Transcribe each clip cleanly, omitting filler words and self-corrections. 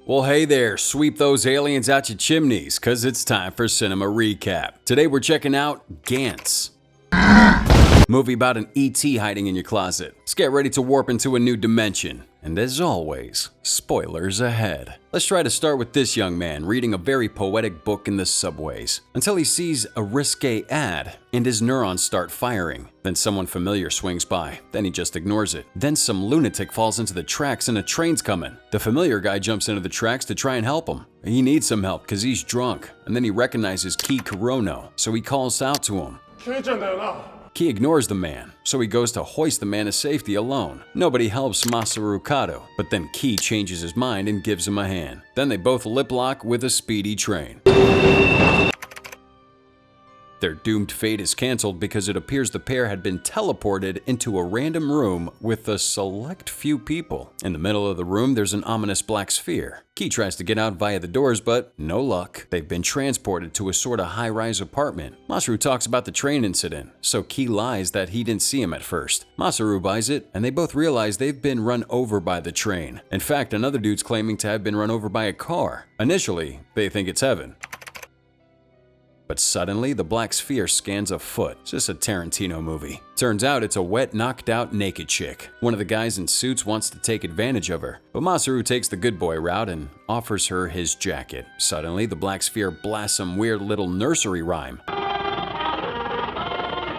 Well, hey there, sweep those aliens out your chimneys, cause it's time for Cinema Recap. Today we're checking out Gantz. Movie about an ET hiding in your closet. Let's get ready to warp into a new dimension. And as always, spoilers ahead. Let's try to start with this young man reading a very poetic book in the subways, until he sees a risque ad and his neurons start firing. Then someone familiar swings by, then he just ignores it. Then some lunatic falls into the tracks and a train's coming. The familiar guy jumps into the tracks to try and help him. He needs some help because he's drunk, and then he recognizes Key Kurono, so he calls out to him. Key ignores the man, so he goes to hoist the man to safety alone. Nobody helps Masaru Kato, but then Key changes his mind and gives him a hand. Then they both lip lock with a speedy train. Their doomed fate is cancelled because it appears the pair had been teleported into a random room with a select few people. In the middle of the room, there's an ominous black sphere. Key tries to get out via the doors, but no luck. They've been transported to a sort of high-rise apartment. Masaru talks about the train incident, so Key lies that he didn't see him at first. Masaru buys it, and they both realize they've been run over by the train. In fact, another dude's claiming to have been run over by a car. Initially, they think it's Heaven. But suddenly, the black sphere scans a foot. It's just a Tarantino movie. Turns out it's a wet, knocked out, naked chick. One of the guys in suits wants to take advantage of her, but Masaru takes the good boy route and offers her his jacket. Suddenly, the black sphere blasts some weird little nursery rhyme.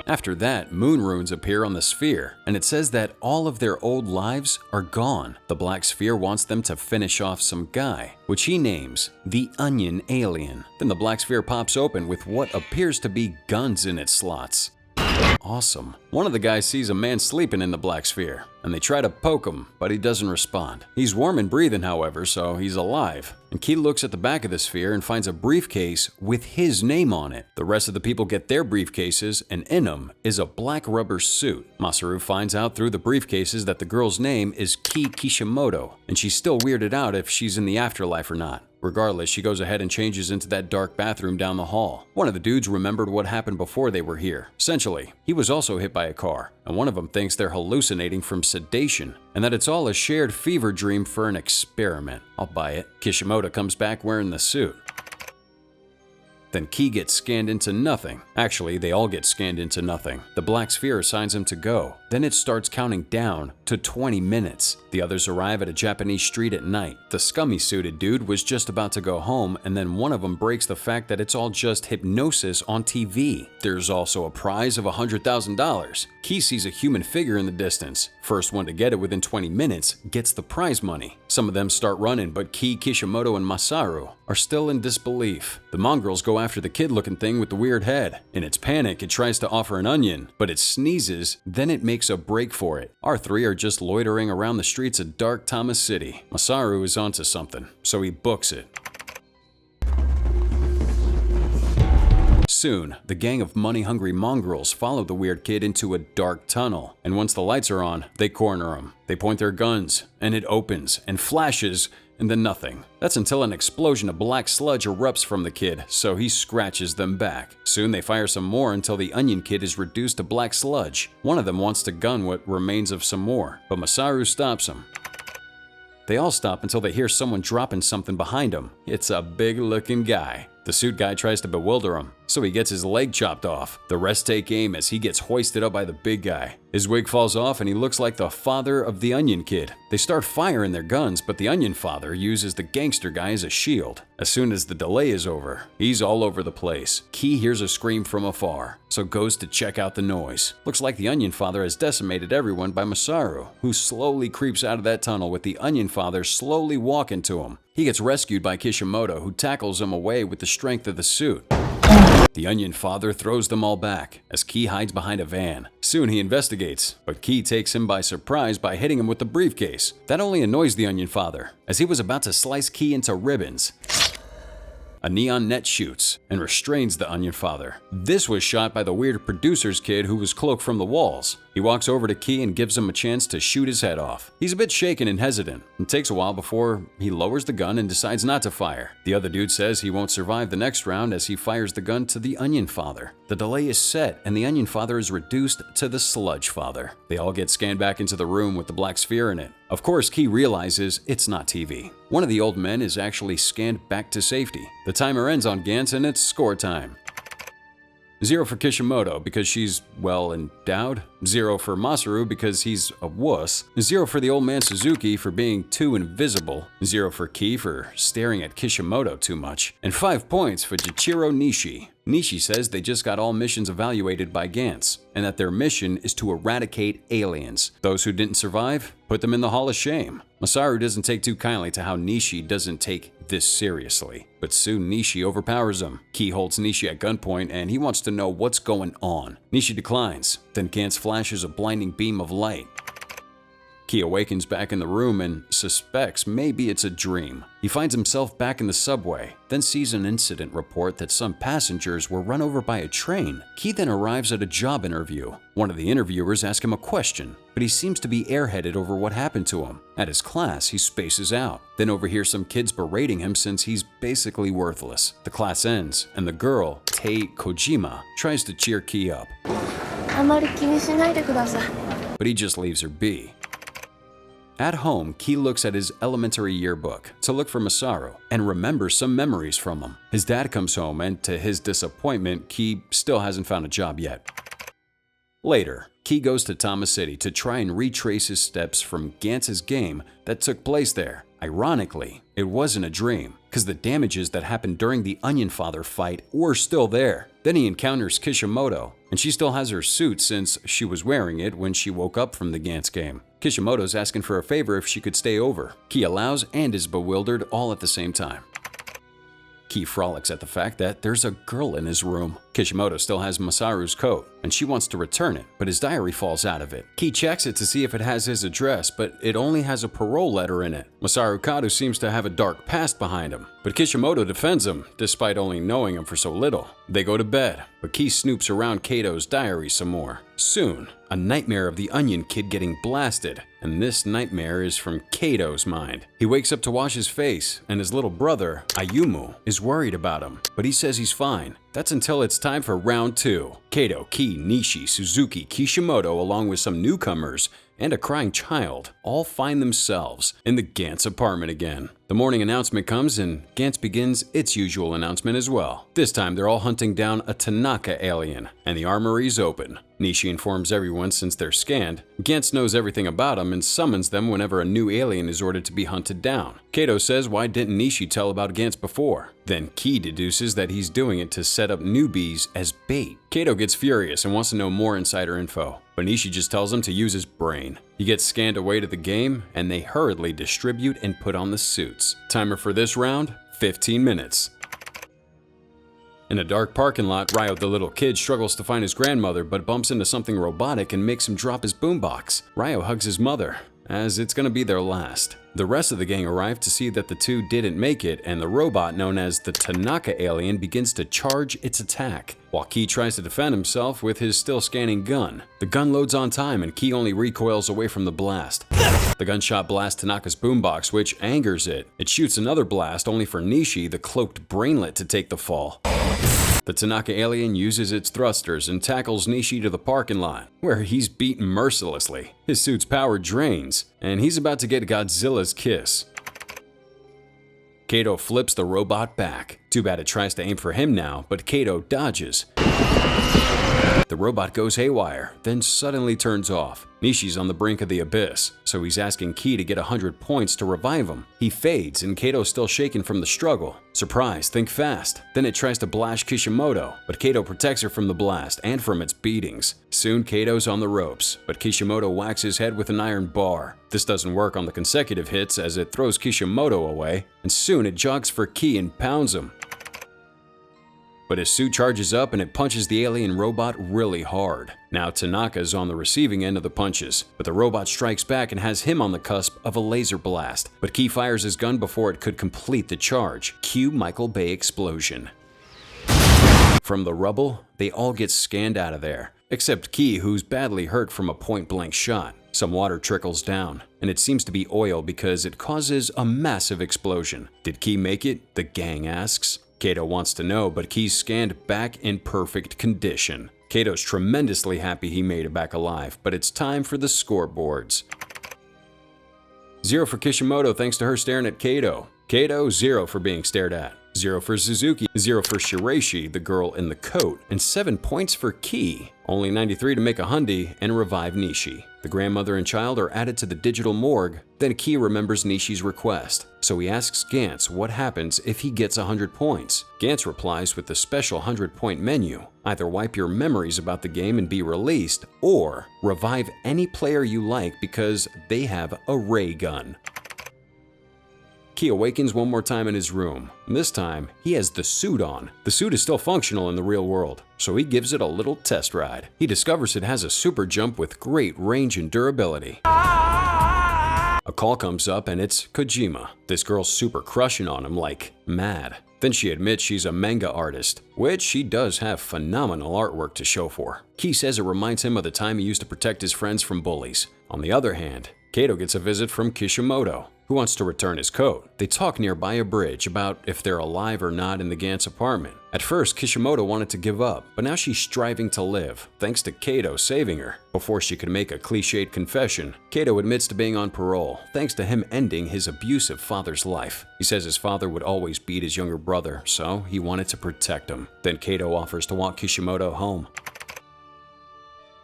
After that, moon runes appear on the sphere, and it says that all of their old lives are gone. The black sphere wants them to finish off some guy, which he names the Onion Alien. Then the black sphere pops open with what appears to be guns in its slots. Awesome. One of the guys sees a man sleeping in the black sphere, and they try to poke him, but he doesn't respond. He's warm and breathing, however, so he's alive. And Key looks at the back of the sphere and finds a briefcase with his name on it. The rest of the people get their briefcases, and in them is a black rubber suit. Masaru finds out through the briefcases that the girl's name is Kei Kishimoto, and she's still weirded out if she's in the afterlife or not. Regardless, she goes ahead and changes into that dark bathroom down the hall. One of the dudes remembered what happened before they were here. Essentially, he was also hit by a car, and one of them thinks they're hallucinating from sedation, and that it's all a shared fever dream for an experiment. I'll buy it. Kishimoto comes back wearing the suit. Then Key gets scanned into nothing. Actually, they all get scanned into nothing. The black sphere assigns him to go. Then it starts counting down to 20 minutes. The others arrive at a Japanese street at night. The scummy-suited dude was just about to go home, and then one of them breaks the fact that it's all just hypnosis on TV. There's also a prize of $100,000. Key sees a human figure in the distance. First one to get it within 20 minutes gets the prize money. Some of them start running, but Key, Kishimoto, and Masaru are still in disbelief. The mongrels go after the kid-looking thing with the weird head. In its panic, it tries to offer an onion, but it sneezes, then it makes a break for it. Our three are just loitering around the streets of dark Thomas City. Masaru is onto something, so he books it. Soon, the gang of money-hungry mongrels follow the weird kid into a dark tunnel, and once the lights are on, they corner him. They point their guns, and it opens, and flashes, and then nothing. That's until an explosion of black sludge erupts from the kid, so he scratches them back. Soon they fire some more until the Onion Kid is reduced to black sludge. One of them wants to gun what remains of some more, but Masaru stops him. They all stop until they hear someone dropping something behind them. It's a big-looking guy. The suit guy tries to bewilder him, so he gets his leg chopped off. The rest take aim as he gets hoisted up by the big guy. His wig falls off and he looks like the father of the Onion Kid. They start firing their guns, but the Onion Father uses the gangster guy as a shield. As soon as the delay is over, he's all over the place. Key hears a scream from afar, so goes to check out the noise. Looks like the Onion Father has decimated everyone by Masaru, who slowly creeps out of that tunnel with the Onion Father slowly walking to him. He gets rescued by Kishimoto, who tackles him away with the strength of the suit. The Onion Father throws them all back, as Key hides behind a van. Soon he investigates, but Key takes him by surprise by hitting him with the briefcase. That only annoys the Onion Father, as he was about to slice Key into ribbons. A neon net shoots and restrains the Onion Father. This was shot by the weird producer's kid who was cloaked from the walls. He He walks over to Ki and gives him a chance to shoot his head off. He's a bit shaken and hesitant. It takes a while before he lowers the gun and decides not to fire. The other dude says he won't survive the next round as he fires the gun to the Onion Father. The delay is set and the Onion Father is reduced to the Sludge Father. They all get scanned back into the room with the black sphere in it. Of course, Ki realizes it's not TV. One of the old men is actually scanned back to safety. The timer ends on Gantz and it's score time. 0 for Kishimoto because she's well endowed. 0 for Masaru because he's a wuss. 0 for the old man Suzuki for being too invisible. 0 for Ki for staring at Kishimoto too much. And 5 points for Jichiro Nishi. Nishi says they just got all missions evaluated by Gantz, and that their mission is to eradicate aliens. Those who didn't survive, put them in the Hall of Shame. Masaru doesn't take too kindly to how Nishi doesn't take this seriously, but soon Nishi overpowers him. Ki holds Nishi at gunpoint and he wants to know what's going on. Nishi declines, then Gantz flashes a blinding beam of light. Ki awakens back in the room and suspects maybe it's a dream. He finds himself back in the subway, then sees an incident report that some passengers were run over by a train. Ki then arrives at a job interview. One of the interviewers asks him a question, but he seems to be airheaded over what happened to him. At his class, he spaces out, then overhears some kids berating him since he's basically worthless. The class ends, and the girl, Tei Kojima, tries to cheer Ki up. あまり気にしないでください. But he just leaves her be. At home, Ki looks at his elementary yearbook to look for Masaru and remembers some memories from him. His dad comes home and, to his disappointment, Ki still hasn't found a job yet. Later, Ki goes to Tama City to try and retrace his steps from Gantz's game that took place there. Ironically, it wasn't a dream, because the damages that happened during the Onion Father fight were still there. Then he encounters Kishimoto, and she still has her suit since she was wearing it when she woke up from the Gantz game. Kishimoto's asking for a favor if she could stay over. Ki allows and is bewildered all at the same time. Ki frolics at the fact that there's a girl in his room. Kishimoto still has Masaru's coat, and she wants to return it, but his diary falls out of it. Ki checks it to see if it has his address, but it only has a parole letter in it. Masaru Kado seems to have a dark past behind him, but Kishimoto defends him, despite only knowing him for so little. They go to bed, but Ki snoops around Kato's diary some more. Soon, a nightmare of the Onion Kid getting blasted, and this nightmare is from Kato's mind. He wakes up to wash his face, and his little brother, Ayumu, is worried about him, but he says he's fine. That's until it's time for round 2. Kato, Ki, Nishi, Suzuki, Kishimoto, along with some newcomers and a crying child, all find themselves in the Gantz apartment again. The morning announcement comes and Gantz begins its usual announcement as well. This time they're all hunting down a Tanaka alien, and the armory's open. Nishi informs everyone since they're scanned. Gantz knows everything about them and summons them whenever a new alien is ordered to be hunted down. Kato says why didn't Nishi tell about Gantz before? Then Ki deduces that he's doing it to set up newbies as bait. Kato gets furious and wants to know more insider info, but Nishi just tells him to use his brain. He gets scanned away to the game, and they hurriedly distribute and put on the suits. Timer for this round, 15 minutes. In a dark parking lot, Ryo the little kid struggles to find his grandmother but bumps into something robotic and makes him drop his boombox. Ryo hugs his mother, as it's gonna be their last. The rest of the gang arrive to see that the two didn't make it, and the robot known as the Tanaka alien begins to charge its attack, while Ki tries to defend himself with his still scanning gun. The gun loads on time and Ki only recoils away from the blast. The gunshot blasts Tanaka's boombox, which angers it. It shoots another blast only for Nishi, the cloaked brainlet, to take the fall. The Tanaka alien uses its thrusters and tackles Nishi to the parking lot, where he's beaten mercilessly. His suit's power drains, and he's about to get Godzilla's kiss. Kato flips the robot back. Too bad it tries to aim for him now, but Kato dodges. The robot goes haywire, then suddenly turns off. Nishi's on the brink of the abyss, so he's asking Ki to get 100 points to revive him. He fades, and Kato's still shaken from the struggle. Surprise, think fast. Then it tries to blast Kishimoto, but Kato protects her from the blast and from its beatings. Soon Kato's on the ropes, but Kishimoto whacks his head with an iron bar. This doesn't work on the consecutive hits as it throws Kishimoto away, and soon it jogs for Ki and pounds him. But his suit charges up and it punches the alien robot really hard. Now Tanaka's on the receiving end of the punches, but the robot strikes back and has him on the cusp of a laser blast. But Ki fires his gun before it could complete the charge. Cue Michael Bay explosion. From the rubble, they all get scanned out of there. except Ki, who's badly hurt from a point-blank shot. Some water trickles down, and it seems to be oil because it causes a massive explosion. Did Ki make it? The gang asks. Kato wants to know, but Ki's scanned back in perfect condition. Kato's tremendously happy he made it back alive, but it's time for the scoreboards. 0 for Kishimoto thanks to her staring at Kato. Kato, 0 for being stared at. 0 for Suzuki, 0 for Shiraishi, the girl in the coat, and 7 points for Ki. Only 93 to make a hundi and revive Nishi. The grandmother and child are added to the digital morgue, then Ki remembers Nishi's request. So he asks Gantz what happens if he gets 100 points. Gantz replies with the special 100-point menu. Either wipe your memories about the game and be released, or revive any player you like because they have a ray gun. Ki awakens one more time in his room. This time, he has the suit on. The suit is still functional in the real world, so he gives it a little test ride. He discovers it has a super jump with great range and durability. A call comes up and it's Kojima. This girl's super crushing on him like mad. Then she admits she's a manga artist, which she does have phenomenal artwork to show for. Ki says it reminds him of the time he used to protect his friends from bullies. On the other hand, Kato gets a visit from Kishimoto, who wants to return his coat. They talk nearby a bridge about if they're alive or not in the Gantz apartment. At first, Kishimoto wanted to give up, but now she's striving to live, thanks to Kato saving her. Before she could make a cliched confession, Kato admits to being on parole, thanks to him ending his abusive father's life. He says his father would always beat his younger brother, so he wanted to protect him. Then Kato offers to walk Kishimoto home.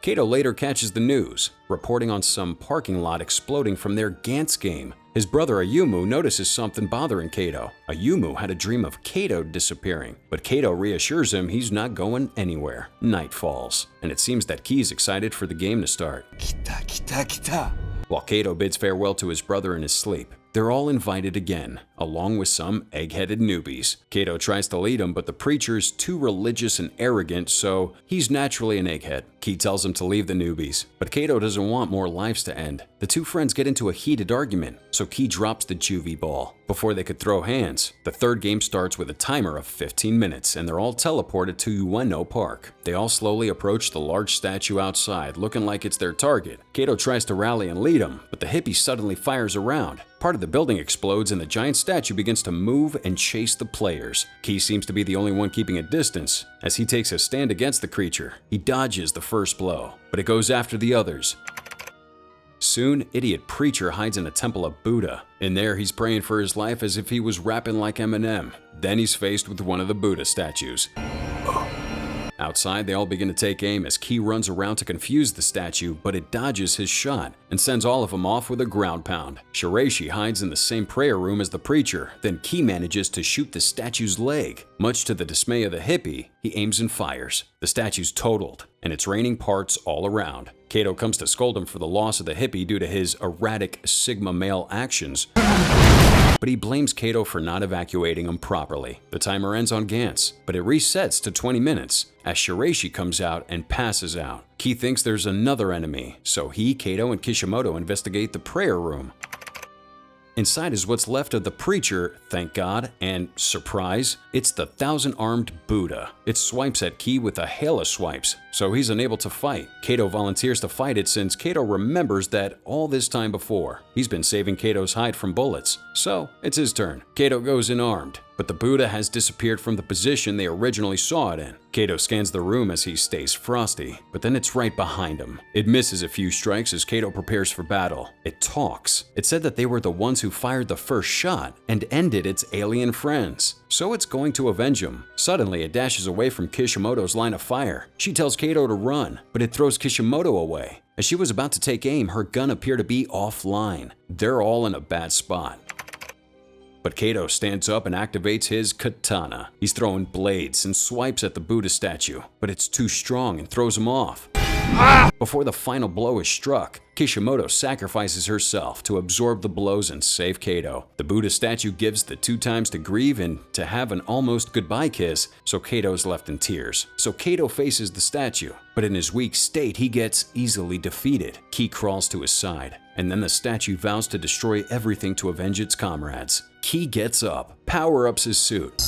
Kato later catches the news, reporting on some parking lot exploding from their Gantz game. His brother Ayumu notices something bothering Kato. Ayumu had a dream of Kato disappearing, but Kato reassures him he's not going anywhere. Night falls, and it seems that Ki's excited for the game to start. While Kato bids farewell to his brother in his sleep, they're all invited again, along with some egg-headed newbies. Kato tries to lead him, but the preacher's too religious and arrogant, so he's naturally an egghead. Ki tells him to leave the newbies, but Kato doesn't want more lives to end. The two friends get into a heated argument, so Ki drops the juvie ball. Before they could throw hands, the third game starts with a timer of 15 minutes, and they're all teleported to Ueno Park. They all slowly approach the large statue outside, looking like it's their target. Kato tries to rally and lead him, but the hippie suddenly fires around. Part of the building explodes and the giant statue begins to move and chase the players. Ki seems to be the only one keeping a distance. As he takes a stand against the creature, he dodges the first blow, but it goes after the others. Soon, idiot preacher hides in a temple of Buddha. In there, he's praying for his life as if he was rapping like Eminem. Then he's faced with one of the Buddha statues. Outside, they all begin to take aim as Ki runs around to confuse the statue, but it dodges his shot and sends all of them off with a ground pound. Shiraishi hides in the same prayer room as the preacher, then Ki manages to shoot the statue's leg. Much to the dismay of the hippie, he aims and fires. The statue's totaled, and it's raining parts all around. Kato comes to scold him for the loss of the hippie due to his erratic Sigma male actions, but he blames Kato for not evacuating him properly. The timer ends on Gantz, but it resets to 20 minutes as Shiraishi comes out and passes out. Ki thinks there's another enemy, so he, Kato, and Kishimoto investigate the prayer room. Inside is what's left of the preacher, thank God, and surprise, it's the 1,000-armed Buddha. It swipes at Ki with a hail of swipes, so he's unable to fight. Kato volunteers to fight it since Kato remembers that all this time before, he's been saving Kato's hide from bullets. So, it's his turn. Kato goes in armed, but the Buddha has disappeared from the position they originally saw it in. Kato scans the room as he stays frosty, but then it's right behind him. It misses a few strikes as Kato prepares for battle. It talks. It said that they were the ones who fired the first shot and ended its alien friends, so it's going to avenge him. Suddenly, it dashes away from Kishimoto's line of fire. She tells Kato to run, but it throws Kishimoto away. As she was about to take aim, her gun appeared to be offline. They're all in a bad spot. But Kato stands up and activates his katana. He's throwing blades and swipes at the Buddha statue, but it's too strong and throws him off. Before the final blow is struck, Kishimoto sacrifices herself to absorb the blows and save Kato. The Buddha statue gives the 2 times to grieve and to have an almost goodbye kiss, so Kato's left in tears. So Kato faces the statue, but in his weak state, he gets easily defeated. Ki crawls to his side, and then the statue vows to destroy everything to avenge its comrades. Ki gets up, power-ups his suit,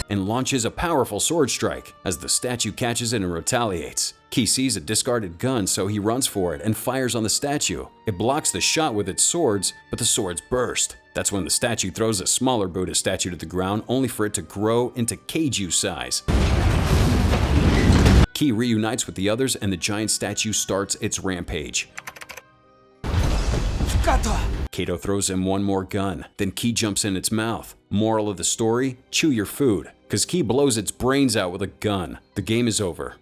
and launches a powerful sword strike as the statue catches it and retaliates. Ki sees a discarded gun, so he runs for it and fires on the statue. It blocks the shot with its swords, but the swords burst. That's when the statue throws a smaller Buddha statue to the ground, only for it to grow into kaiju size. Ki reunites with the others and the giant statue starts its rampage. Kato throws him one more gun, then Ki jumps in its mouth. Moral of the story, chew your food, cause Ki blows its brains out with a gun. The game is over.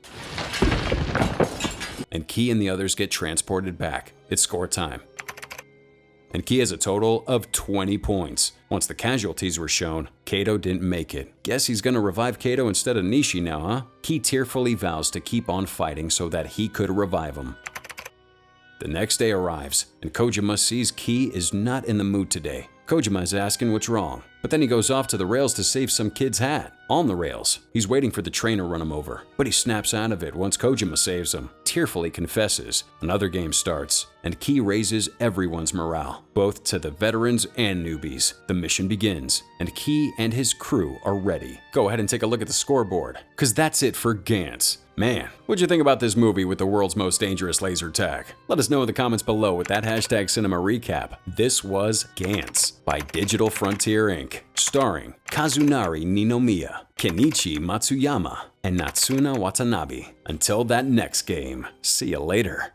And Ki and the others get transported back. It's score time. And Ki has a total of 20 points. Once the casualties were shown, Kato didn't make it. Guess he's gonna revive Kato instead of Nishi now, huh? Ki tearfully vows to keep on fighting so that he could revive him. The next day arrives, and Kojima sees Ki is not in the mood today. Kojima is asking what's wrong, but then he goes off to the rails to save some kid's hat. On the rails, he's waiting for the train to run him over, but he snaps out of it once Kojima saves him. Tearfully confesses. Another game starts, and Ki raises everyone's morale, both to the veterans and newbies. The mission begins, and Ki and his crew are ready. Go ahead and take a look at the scoreboard, cause that's it for Gantz. Man, what'd you think about this movie with the world's most dangerous laser tag? Let us know in the comments below with that hashtag cinema recap. This was Gantz by Digital Frontier Inc., starring Kazunari Ninomiya, Kenichi Matsuyama, and Natsuna Watanabe. Until that next game, see you later.